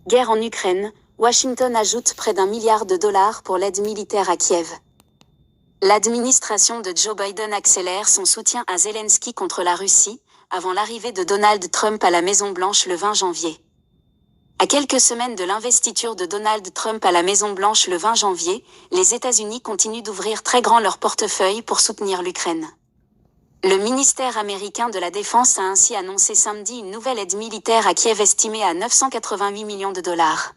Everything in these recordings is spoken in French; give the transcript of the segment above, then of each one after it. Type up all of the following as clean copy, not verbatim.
Guerre en Ukraine, Washington ajoute près d'1 milliard de dollars pour l'aide militaire à Kiev. L'administration de Joe Biden accélère son soutien à Zelensky contre la Russie, avant l'arrivée de Donald Trump à la Maison-Blanche le 20 janvier. À quelques semaines de l'investiture de Donald Trump à la Maison-Blanche le 20 janvier, les États-Unis continuent d'ouvrir très grand leur portefeuille pour soutenir l'Ukraine. Le ministère américain de la Défense a ainsi annoncé samedi une nouvelle aide militaire à Kiev estimée à 988 millions de dollars.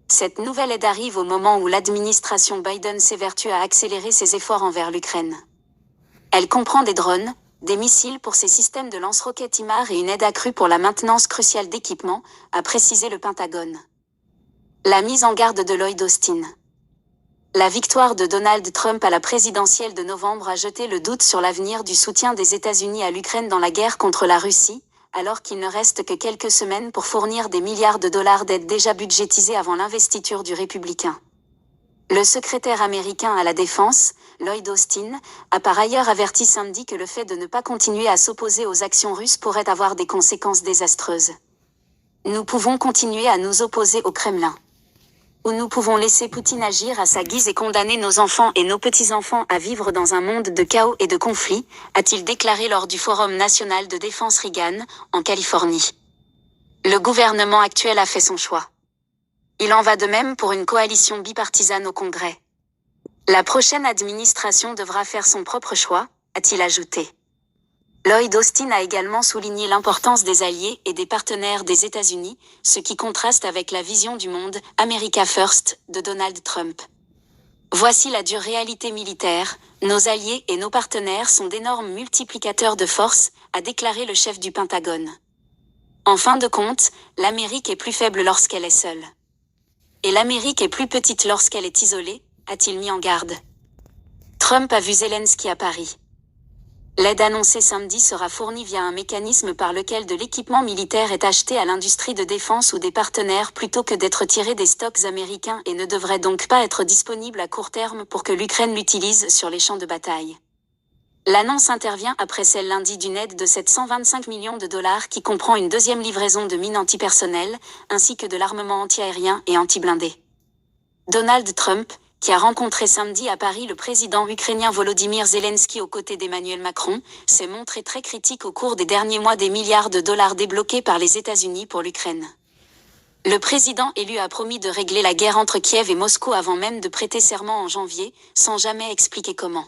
Cette nouvelle aide arrive au moment où l'administration Biden s'évertue à accélérer ses efforts envers l'Ukraine. Elle comprend des drones, des missiles pour ses systèmes de lance-roquettes HIMARS et une aide accrue pour la maintenance cruciale d'équipements, a précisé le Pentagone. La mise en garde de Lloyd Austin. La victoire de Donald Trump à la présidentielle de novembre a jeté le doute sur l'avenir du soutien des États-Unis à l'Ukraine dans la guerre contre la Russie, alors qu'il ne reste que quelques semaines pour fournir des milliards de dollars d'aide déjà budgétisés avant l'investiture du républicain. Le secrétaire américain à la Défense, Lloyd Austin, a par ailleurs averti samedi que le fait de ne pas continuer à s'opposer aux actions russes pourrait avoir des conséquences désastreuses. Nous pouvons continuer à nous opposer au Kremlin. Ou nous pouvons laisser Poutine agir à sa guise et condamner nos enfants et nos petits-enfants à vivre dans un monde de chaos et de conflits, a-t-il déclaré lors du Forum national de défense Reagan, en Californie. Le gouvernement actuel a fait son choix. Il en va de même pour une coalition bipartisane au Congrès. La prochaine administration devra faire son propre choix, a-t-il ajouté. Lloyd Austin a également souligné l'importance des alliés et des partenaires des États-Unis, ce qui contraste avec la vision du monde « America First » de Donald Trump. Voici la dure réalité militaire, nos alliés et nos partenaires sont d'énormes multiplicateurs de force, a déclaré le chef du Pentagone. En fin de compte, l'Amérique est plus faible lorsqu'elle est seule. Et l'Amérique est plus petite lorsqu'elle est isolée, a-t-il mis en garde. Trump a vu Zelensky à Paris. L'aide annoncée samedi sera fournie via un mécanisme par lequel de l'équipement militaire est acheté à l'industrie de défense ou des partenaires plutôt que d'être tiré des stocks américains et ne devrait donc pas être disponible à court terme pour que l'Ukraine l'utilise sur les champs de bataille. L'annonce intervient après celle lundi d'une aide de 725 millions de dollars qui comprend une deuxième livraison de mines antipersonnelles, ainsi que de l'armement anti-aérien et anti-blindé. Donald Trump, qui a rencontré samedi à Paris le président ukrainien Volodymyr Zelensky aux côtés d'Emmanuel Macron, s'est montré très critique au cours des derniers mois des milliards de dollars débloqués par les États-Unis pour l'Ukraine. Le président élu a promis de régler la guerre entre Kiev et Moscou avant même de prêter serment en janvier, sans jamais expliquer comment.